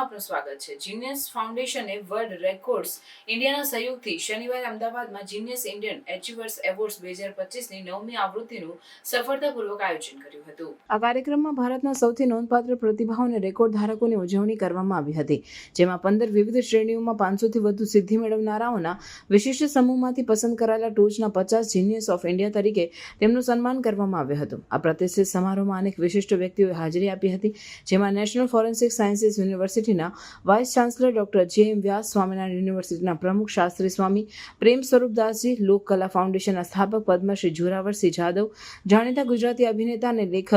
આપનું સ્વાગત છે। જીનિયસ ફાઉન્ડેશને વર્લ્ડ રેકોર્ડ્સ ઇન્ડિયાના સહયોગથી શનિવારે અમદાવાદમાં જીનિયસ ઇન્ડિયન એચીવર્સ એવોર્ડ્સ 2025ની 9મી આવૃત્તિનું સફળતાપૂર્વક આયોજન કર્યું હતું। આ કાર્યક્રમમાં ભારતના સૌથી નોંધપાત્ર પ્રતિભાઓ અને રેકોર્ડ ધારકોની ઉજવણી કરવામાં આવી હતી, જેમાં 15 વિવિધ શ્રેણીઓમાં 500થી વધુ સિદ્ધિ મેળવનારાઓના વિશિષ્ટ સમૂહમાંથી પસંદ કરાયેલા ટોચના 50 જીનિયસ ઓફ ઇન્ડિયા તરીકે તેમનું સન્માન કરવામાં આવ્યું હતું। આ પ્રતિષ્ઠિત સમારોહમાં અનેક વિશિષ્ટ વ્યક્તિઓએ હાજરી આપી હતી, જેમાં નેશનલ ફોરેન્સિક સાયન્સીસ યુનિવર્સિટીના વાઇસ ચાન્સલર ડોક્ટર જે.એમ. વ્યાસ, સ્વામિનારાયણ યુનિવર્સિટીના પ્રમુખ શાસ્ત્રી સ્વામી પ્રેમ સ્વરૂપદાસજી, લોક કલા ફાઉન્ડેશનના સ્થાપક પદ્મશ્રી જોરાવરસિંહ જાદવ, જાણીતા ગુજરાતી અભિનેતા અને લેખક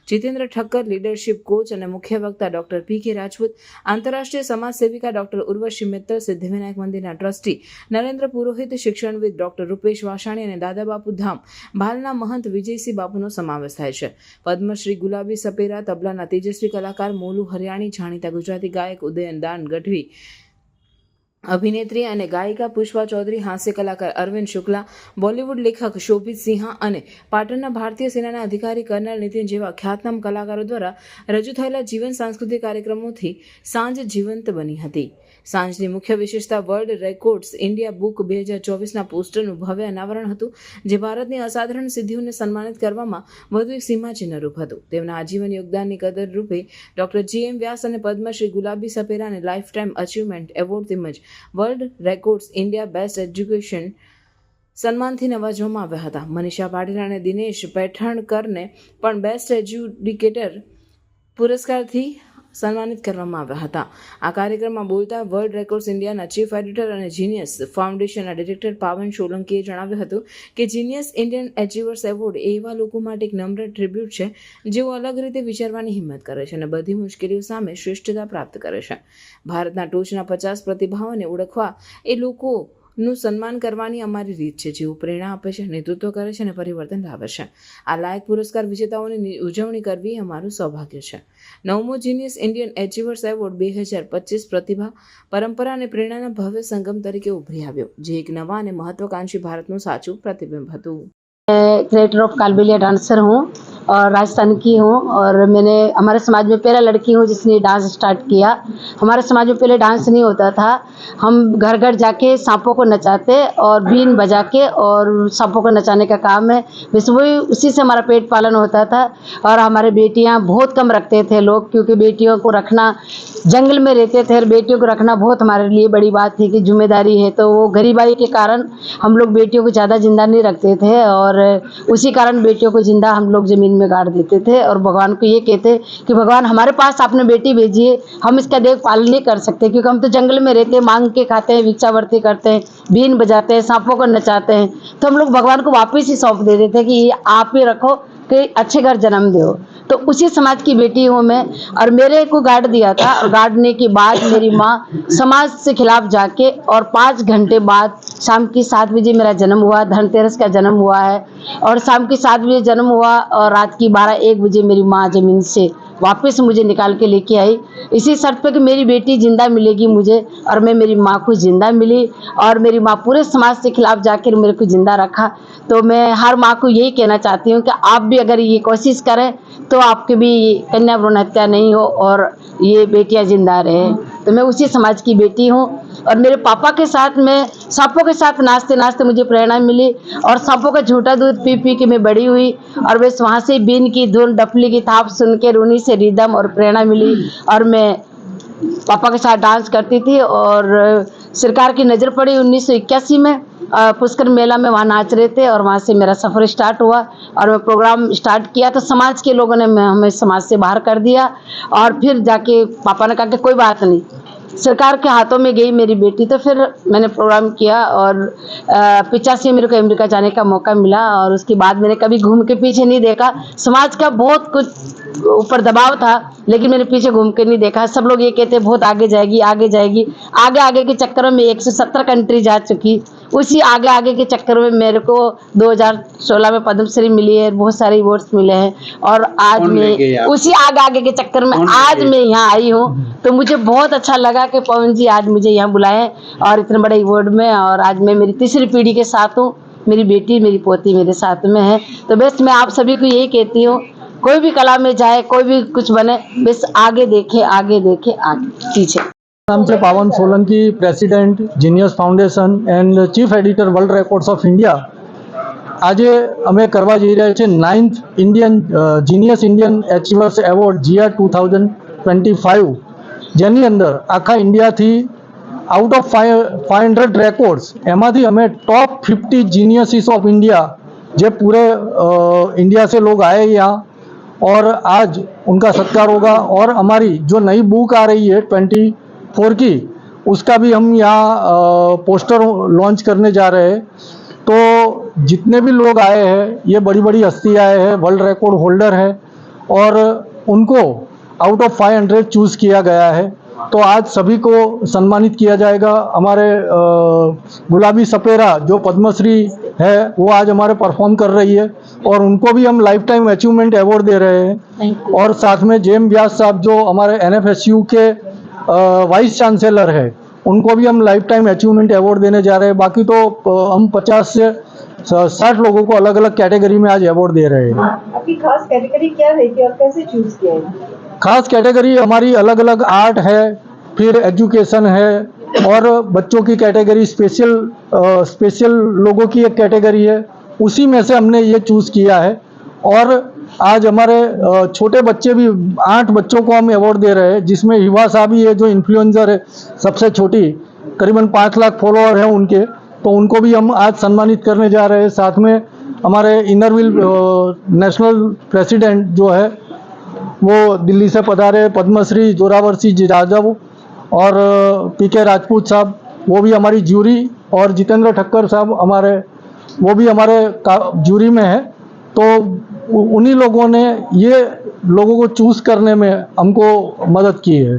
જીતેન્દ્ર ઠક્કર, લીડરશિપ કોચ અને મુખ્ય વક્તા ડોક્ટર પી.કે. રાજપૂત, આંતરરાષ્ટ્રીય સમાજ સેવિકા ડોક્ટર ઉર્વશી મિત્તલ, સિદ્ધિવિનાયક મંદિરના ટ્રસ્ટી નરેન્દ્ર પુરોહિત, શિક્ષણવિદ ડોક્ટર રૂપેશ વાસાણી અને દાદા બાપુ ધામ ભાલના મહંત વિજયસિંહ બાપુનો સમાવેશ થાય છે। પદ્મશ્રી ગુલાબી સપેરા, તબલાના તેજસ્વી કલાકાર મોલુ હરિયાણી, જાણીતા ગુજરાતી ગાયક ઉદયનદાન ગઢવી, અભિનેત્રી અને ગાયિકા પુષ્પા ચૌધરી, હાસ્ય કલાકાર અરવિંદ શુક્લા, બોલિવૂડ લેખક શોભિત સિંહા અને પાટણના ભારતીય સેનાના અધિકારી કર્નલ નીતિન જેવા ખ્યાતનામ કલાકારો દ્વારા રજૂ થયેલા જીવન સાંસ્કૃતિક કાર્યક્રમોથી સાંજ જીવંત બની હતી। સાંજની મુખ્ય વિશેષતા વર્લ્ડ રેકોર્ડ્સ ઇન્ડિયા બુક 2024ના પોસ્ટરનું ભવ્ય અનાવરણ હતું, જે ભારતની અસાધારણ સિદ્ધિઓને સન્માનિત કરવામાં વધુ એક સીમાચિહ્નરૂપ હતું। તેમના આજીવન યોગદાનની કદર રૂપે ડોક્ટર જે.એમ. વ્યાસ અને પદ્મશ્રી ગુલાબી સપેરાને લાઇફ ટાઈમ અચીવમેન્ટ એવોર્ડ તેમજ world records India best education સન્માનથી નવાજવામાં આવ્યા હતા। મનીષા પાટીલ અને દિનેશ પૈઠણકરને પણ બેસ્ટ એજ્યુડિકેટર પુરસ્કારથી સન્માનિત કરવામાં આવ્યા હતા। આ કાર્યક્રમમાં બોલતા વર્લ્ડ રેકોર્ડ્સ ઇન્ડિયાના ચીફ એડિટર અને જીનિયસ ફાઉન્ડેશનના ડિરેક્ટર પાવન સોલંકીએ જણાવ્યું હતું કે જીનિયસ ઇન્ડિયન એચીવર્સ એવોર્ડ એ એવા લોકો માટે એક નમ્ર ટ્રિબ્યુટ છે, જેઓ અલગ રીતે વિચારવાની હિંમત કરે છે અને બધી મુશ્કેલીઓ સામે શ્રેષ્ઠતા પ્રાપ્ત કરે છે। ભારતના ટોચના 50 પ્રતિભાઓને ઓળખવા એ લોકોનું સન્માન કરવાની અમારી રીત છે, જેઓ પ્રેરણા આપે છે, નેતૃત્વ કરે છે અને પરિવર્તન લાવે છે। આ લાયક પુરસ્કાર વિજેતાઓની ઉજવણી કરવી એ અમારું સૌભાગ્ય છે। 9મો જીનિયસ ઇન્ડિયન એચીવર્સ એવોર્ડ 2025 પ્રતિભા, પરંપરા અને પ્રેરણાના ભવ્ય સંગમ તરીકે ઉભરી આવ્યો, જે એક નવા અને મહત્વાકાંક્ષી ભારતનું સાચું પ્રતિબિંબ હતું। क्रिएटर ऑफ कालबेलिया डांसर हूँ और राजस्थान की हूँ और मैंने हमारे समाज में पहला लड़की हूँ जिसने डांस स्टार्ट किया। हमारे समाज में पहले डांस नहीं होता था, हम घर घर जाके सांपों को नचाते और बीन बजा के और सांपों को नचाने का काम है, बस वही उसी से हमारा पेट पालन होता था। और हमारे बेटियाँ बहुत कम रखते थे लोग, क्योंकि बेटियों को रखना, जंगल में रहते थे और बेटियों को रखना बहुत हमारे लिए बड़ी बात थी कि जिम्मेदारी है, तो वो गरीबाई के कारण हम लोग बेटियों को ज़्यादा जिंदा नहीं रखते थे और उसी कारण बेटियों को जिंदा हम लोग ज़मीन में गाड़ देते थे और भगवान को ये कहते कि भगवान हमारे पास आपने बेटी भेजी है, हम इसका देखभाल नहीं कर सकते, क्योंकि हम तो जंगल में रहते हैं, मांग के खाते हैं, भिक्षावर्ती करते हैं, बीन बजाते हैं, सांपों को नचाते हैं, तो हम लोग भगवान को वापस ही सौंप देते थे कि ये आप ही रखो कि अच्छे घर जन्म दो। तो उसी समाज की बेटी हूँ मैं और मेरे को गाड़ दिया था और गाड़ने के बाद मेरी माँ समाज से खिलाफ जाके और 5 घंटे बाद शाम की 7 बजे मेरा जन्म हुआ, धनतेरस का जन्म हुआ है और शाम की 7 बजे जन्म हुआ और रात की 12-1 बजे मेरी माँ जमीन से वापस मुझे निकाल के लेके आई, इसी शर्त पे कि मेरी बेटी जिंदा मिलेगी मुझे, और मैं मेरी माँ को जिंदा मिली और मेरी माँ पूरे समाज से खिलाफ जाकर मेरे को जिंदा रखा। तो मैं हर माँ को यही कहना चाहती हूँ कि आप भी अगर ये कोशिश करें तो आपके भी कन्या भ्रूण हत्या नहीं हो और ये बेटियाँ जिंदा रहें। तो मैं उसी समाज की बेटी हूँ और मेरे पापा के साथ मैं सांपों के साथ नाचते नाचते मुझे प्रेरणा मिली और सांपों का झूठा दूध पी पी के मैं बड़ी हुई और बस वहाँ से बीन की धुन, डफली की थाप सुन के रूनी से रिदम और प्रेरणा मिली और मैं पापा के साथ डांस करती थी। और सरकार की नज़र पड़ी 1981 में, पुष्कर मेला में वहाँ नाच रहे थे और वहाँ से मेरा सफ़र स्टार्ट हुआ और मैं प्रोग्राम स्टार्ट किया तो समाज के लोगों ने हमें समाज से बाहर कर दिया और फिर जाके पापा ने कहा कि कोई बात नहीं, सरकार के हाथों में गई मेरी बेटी। तो फिर मैंने प्रोग्राम किया और 85 मेरे को अमेरिका जाने का मौका मिला और उसके बाद मैंने कभी घूम के पीछे नहीं देखा। समाज का बहुत कुछ ऊपर दबाव था लेकिन मैंने पीछे घूम के नहीं देखा। सब लोग ये कहते बहुत आगे जाएगी, आगे जाएगी, आगे आगे के चक्करों में 170 कंट्री जा चुकी। उसी आगे आगे के चक्कर में मेरे को 2016 में पद्मश्री मिली है, बहुत सारे अवार्ड्स मिले हैं और आज मैं उसी आगे आगे के चक्कर में आज मैं यहाँ आई हूँ। तो मुझे बहुत अच्छा लगा कि पवन जी आज मुझे यहाँ बुलाए और इतने बड़े अवार्ड में, और आज मैं मेरी तीसरी पीढ़ी के साथ हूँ, मेरी बेटी मेरी पोती मेरे साथ में है। तो बस मैं आप सभी को यही कहती हूँ कोई भी कला में जाए, कोई भी कुछ बने, बस आगे देखे, आगे देखे, आगे पीछे। નામ છે Pavan Solanki, president genius foundation and chief editor world records of India. આજે અમે કરવા જઈ રહ્યા છીએ 9th Indian genius Indian achievers award GR 2025, જેની અંદર આખા ઇન્ડિયાથી આઉટ ઓફ 500 રેકોર્ड्स એમાંથી અમે टॉप 50 जीनियसिस ऑफ इंडिया, जो पूरे इंडिया से लोग आए यहाँ, और आज उनका सत्कार होगा. और हमारी जो नई बुक आ रही है 24 की, उसका भी हम यहाँ पोस्टर लॉन्च करने जा रहे हैं. तो जितने भी लोग आए हैं, ये बड़ी बड़ी हस्ती आए हैं, वर्ल्ड रिकॉर्ड होल्डर है, और उनको आउट ऑफ 500 चूज़ किया गया है. तो आज सभी को सम्मानित किया जाएगा. हमारे गुलाबी सपेरा जो पद्मश्री है, वो आज हमारे परफॉर्म कर रही है, और उनको भी हम लाइफ टाइम अचीवमेंट अवार्ड दे रहे हैं. और साथ में जेम व्यास साहब जो हमारे NFSU के वाइस चांसलर है, उनको भी हम लाइफ टाइम अचीवमेंट अवार्ड देने जा रहे हैं. बाकी तो हम 50 से 60 लोगों को अलग अलग कैटेगरी में आज अवार्ड दे रहे हैं. आपकी खास कैटेगरी क्या रहेगी और कैसे चूज किया है? खास कैटेगरी हमारी अलग अलग आर्ट है, फिर एजुकेशन है, और बच्चों की कैटेगरी स्पेशल लोगों की एक कैटेगरी है. उसी में से हमने ये चूज़ किया है. और आज हमारे छोटे बच्चे भी 8 बच्चों को हम अवार्ड दे रहे हैं, जिसमें हिवा साहब ही है जो इन्फ्लुएंसर है, सबसे छोटी, करीबन 5 लाख फॉलोअर हैं उनके. तो उनको भी हम आज सम्मानित करने जा रहे हैं. साथ में हमारे इनरव्हील नेशनल प्रेसिडेंट जो है, वो दिल्ली से पधारे, पद्मश्री जोरावर सिंह यादव और PK राजपूत साहब, वो भी हमारी ज्यूरी, और जितेंद्र ठक्कर साहब वो भी हमारे ज्यूरी में है. तो उन्हीं लोगों ने ये लोगों को चूज़ करने में हमको मदद की है.